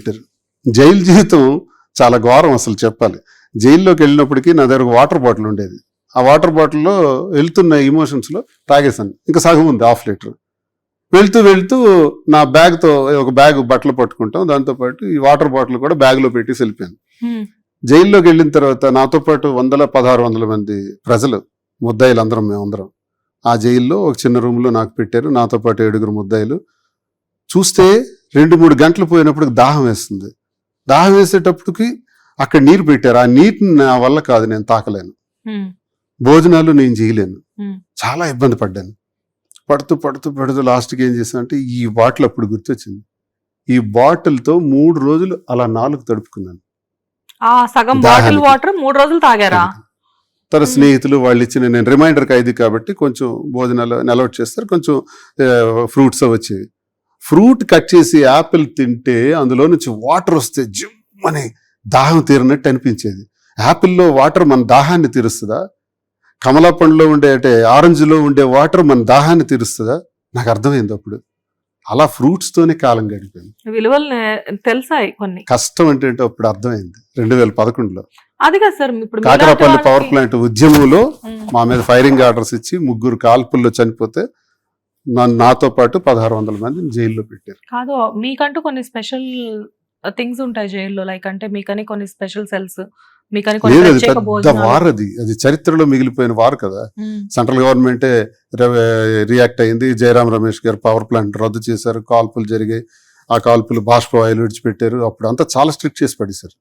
పెట్టారు. జైలు జీవితం చాలా ఘోరం అసలు చెప్పాలి. జైల్లోకి వెళ్ళినప్పటికీ నా దగ్గర వాటర్ బాటిల్ ఉండేది. ఆ వాటర్ బాటిల్లో వెళ్తున్న ఇమోషన్స్లో తాగేశాను. ఇంకా సగం ఉంది, 1/2 లీటర్. వెళ్తూ నా బ్యాగ్తో ఒక బ్యాగ్ బట్టలు పట్టుకుంటాం, దాంతోపాటు ఈ వాటర్ బాటిల్ కూడా బ్యాగ్లో పెట్టి వెళ్ళిపోయాను. జైల్లోకి వెళ్ళిన తర్వాత నాతో పాటు 100-1600 మంది ప్రజలు, ముద్దాయిలు అందరం, మేమందరం ఆ జైల్లో ఒక చిన్న రూమ్లో నాకు పెట్టారు. నాతో పాటు 7 ముద్దాయిలు. చూస్తే 2-3 గంటలు పోయినప్పుడు దాహం వేస్తుంది. దాహం వేసేటప్పటికి అక్కడ నీరు పెట్టారు. ఆ నీటిని నా వల్ల కాదు, నేను తాకలేను. భోజనాలు నేను చేయలేను. చాలా ఇబ్బంది పడ్డాను. పడుతూ లాస్ట్కి ఏం చేశాను అంటే ఈ బాటిల్ అప్పుడు గుర్తొచ్చింది. ఈ బాటిల్తో 3 రోజులు అలా నాలుగు తడుపుకున్నాను. సగం బాటిల్ వాటర్ 3 రోజులు తాగారా? తర్వాత స్నేహితులు వాళ్ళు ఇచ్చిన, నేను రిమైండర్ ఖైదీ కాబట్టి కొంచెం భోజనాలు అలౌట్ చేస్తారు, కొంచెం ఫ్రూట్స్ వచ్చేవి. ఫ్రూట్ కట్ చేసి యాపిల్ తింటే అందులో నుంచి వాటర్ వస్తే జిమ్మని దాహం తీరినట్టు అనిపించేది. యాపిల్లో వాటర్ మన దాహాన్ని తీరుస్తుందా? కమలా పండులో ఉండే అంటే ఆరెంజ్లో ఉండే వాటర్ మన దాహాన్ని తీరుస్తుందా? నాకు అర్థమైంది అప్పుడు. అలా ఫ్రూట్స్ తోనే కాలం గడిపోయింది. విలువలు తెలుసాయి కొన్ని. కష్టం అంటే అప్పుడు అర్థమైంది 2011లో. అది కాదు సార్, ఇప్పుడు కాకరపల్లి పవర్ ప్లాంట్ ఉద్యమంలో మా మీద ఫైరింగ్ ఆర్డర్స్ ఇచ్చి 3 కాల్పుల్లో చనిపోతే నాతో పాటు 1600 మందిని జైల్లో పెట్టారు. కాదు, మీకంటూ కొన్ని స్పెషల్ థింగ్స్ ఉంటాయి జైల్లో, లైక్ అంటే మీకని కొన్ని స్పెషల్ సెల్స్, మీకని కొన్ని ప్రత్యేక భోజనాలు. వార్ అది చరిత్రలో మిగిలిపోయిన వార్ కదా. సెంట్రల్ గవర్నమెంటే రియాక్ట్ అయింది. జయరాం రమేష్ గారు పవర్ ప్లాంట్ రద్దు చేశారు, కాల్పులు జరిగాయి. ఆ కాల్పులు బాష్పవాయువులు విడిచిపెట్టారు. అప్పుడు అంతా చాలా స్ట్రిక్ట్ చేసి పడేశారు.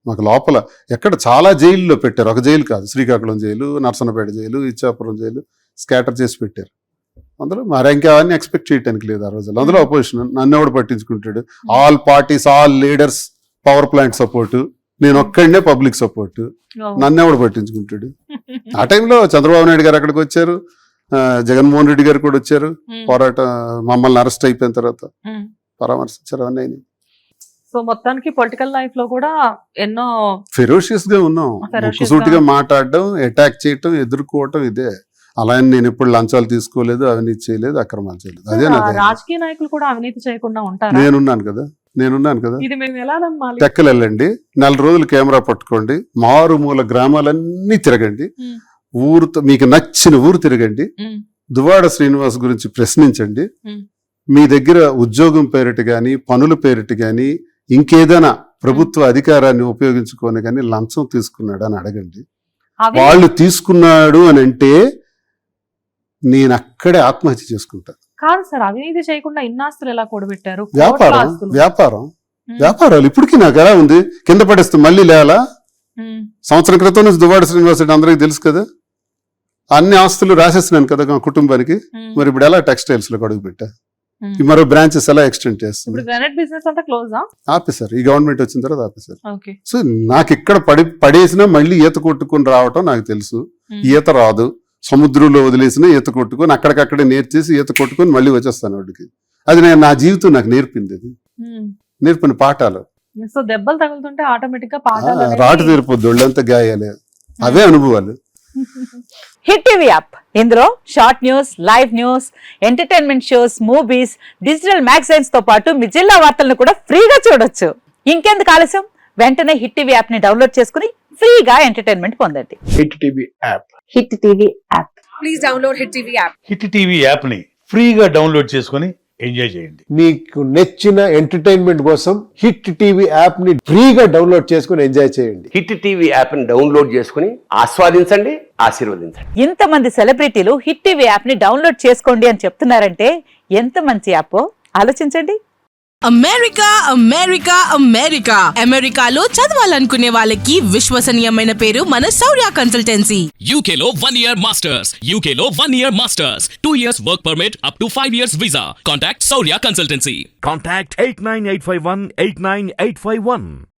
మాకు లోపల ఎక్కడ చాలా జైల్లో పెట్టారు. ఒక జైలు కాదు, Srikakulam jail, Narasannapeta jail, Ichchapuram jail scatter చేసి పెట్టారు. అందులో మరి ఇంకా అవన్నీ ఎక్స్పెక్ట్ చేయడానికి లేదు ఆ రోజుల్లో. అందులో అపోజిషన్ నన్ను ఎవడు పట్టించుకుంటాడు? All parties, all leaders power plant support, నేను ఒక్కడనే పబ్లిక్ సపోర్ట్. నన్ను ఎవడు పట్టించుకుంటాడు? ఆ టైంలో చంద్రబాబు నాయుడు గారు అక్కడికి వచ్చారు, జగన్మోహన్ రెడ్డి గారు కూడా వచ్చారు. పోరాటం మమ్మల్ని అరెస్ట్ అయిపోయిన తర్వాత పరామర్శించారు. అవన్నీ. సో మొత్తానికి పొలిటికల్ లైఫ్ లో కూడా ఎన్నో ఫెరోషియస్ గా ఉన్నాం. ముక్కుసూటిగా మాట్లాడడం, అటాక్ చేయటం, ఎదుర్కోవటం ఇదే. అలా నేను ఎప్పుడు లంచాలు తీసుకోలేదు, అవినీతి చేయలేదు, అక్రమాలు చేయలేదు. అదే రాజకీయ నాయకులు కూడా అవినీతి చేయకుండా ఉంటారు. నేనున్నాను కదా. ఇది మేము ఎలా నమ్మాలి? టెక్కలు వెళ్ళండి, 4 రోజులు కెమెరా పట్టుకోండి, మారుమూల గ్రామాలన్నీ తిరగండి, ఊరుతో మీకు నచ్చిన ఊరు తిరగండి, దువ్వాడ శ్రీనివాస్ గురించి ప్రశ్నించండి. మీ దగ్గర ఉద్యోగం పేరిట గాని, పనుల పేరిట గాని, ఇంకేదైనా ప్రభుత్వ అధికారాన్ని ఉపయోగించుకొని కానీ లంచం తీసుకున్నాడు అని అడగండి. వాళ్ళు తీసుకున్నాడు అని అంటే నేను అక్కడే ఆత్మహత్య చేసుకుంటాను. కాదు సార్, అవినీతి చేయకుండా ఇన్నాస్తులు ఎలా కూడబెట్టారు? వ్యాపారాలు ఇప్పటికీ నాకు ఎలా ఉంది, కింద పడేస్తే మళ్ళీ లేలా? సంవత్సరం క్రితం నుంచి దువ్వాడ శ్రీనివాస్ రెడ్డి అందరికీ తెలుసు కదా. అన్ని ఆస్తులు రాసేస్తున్నాను కదా మా కుటుంబానికి. మరి ఇప్పుడు ఎలా టెక్స్టైల్స్ లో అడుగు పెట్టా? మరో బ్రాంచెస్ ఎలా ఎక్స్టెండ్ చేస్తుంది? ఆపేశారు. ఈ గవర్నమెంట్ వచ్చిన తర్వాత ఆపేశారు. సో నాకు ఇక్కడ పడేసినా మళ్ళీ ఈత కొట్టుకుని రావటం నాకు తెలుసు. ఈత రాదు, సముద్రంలో వదిలేసినా ఈత కొట్టుకొని అక్కడికక్కడే నేర్చేసి ఈత కొట్టుకొని మళ్ళీ వచ్చేస్తాను వాడికి. అది నేను నా జీవితం నాకు నేర్పింది. అది నేర్పిన పాఠాలు. సో దెబ్బలు తగులుతుంటే ఆటోమేటిక్ గా పాఠాలు రాటు తీరిపోద్ది, ఒళ్ళంతా గాయాలే. అవే అనుభవాలు. హిట్ టీవీ యాప్, ఇందులో short news, live news, entertainment shows, movies, digital magazines తో పాటు మీ జిల్లా వార్తలను కూడా ఫ్రీగా చూడొచ్చు. ఇంకెందుకు ఆలస్యం, వెంటనే హిట్ టీవీ యాప్ ని డౌన్లోడ్ చేసుకుని ఫ్రీగా ఎంటర్టైన్మెంట్ పొందండి. Hit TV app. Hit TV app. Please download hit TV app. Hit TV app ని ఫ్రీగా డౌన్లోడ్ చేసుకుని ఎంజాయ్ చేయండి. మీకు నచ్చిన ఎంటర్టైన్మెంట్ కోసం హిట్ టీవీ యాప్ ని ఫ్రీగా డౌన్లోడ్ చేసుకుని ఎంజాయ్ చేయండి. హిట్ టీవీ యాప్ ని డౌన్లోడ్ చేసుకుని ఆస్వాదించండి, ఆశీర్వదించండి. ఇంతమంది సెలబ్రిటీలు హిట్ టీవీ యాప్ ని డౌన్లోడ్ చేసుకోండి అని చెప్తున్నారంటే ఎంత మంచి యాప్ ఆలోచించండి. అమెరికా అమెరికా అమెరికా అమెరికాలో చదవాలనుకునే వాళ్ళకి విశ్వసనీయమైన పేరు మన శౌర్య కన్సల్టెన్సీ. UK లో 1 year masters, UK లో 1 year masters, 2 years work permit up to 5 years visa. Contact Saurya Consultancy. Contact 89851 89851.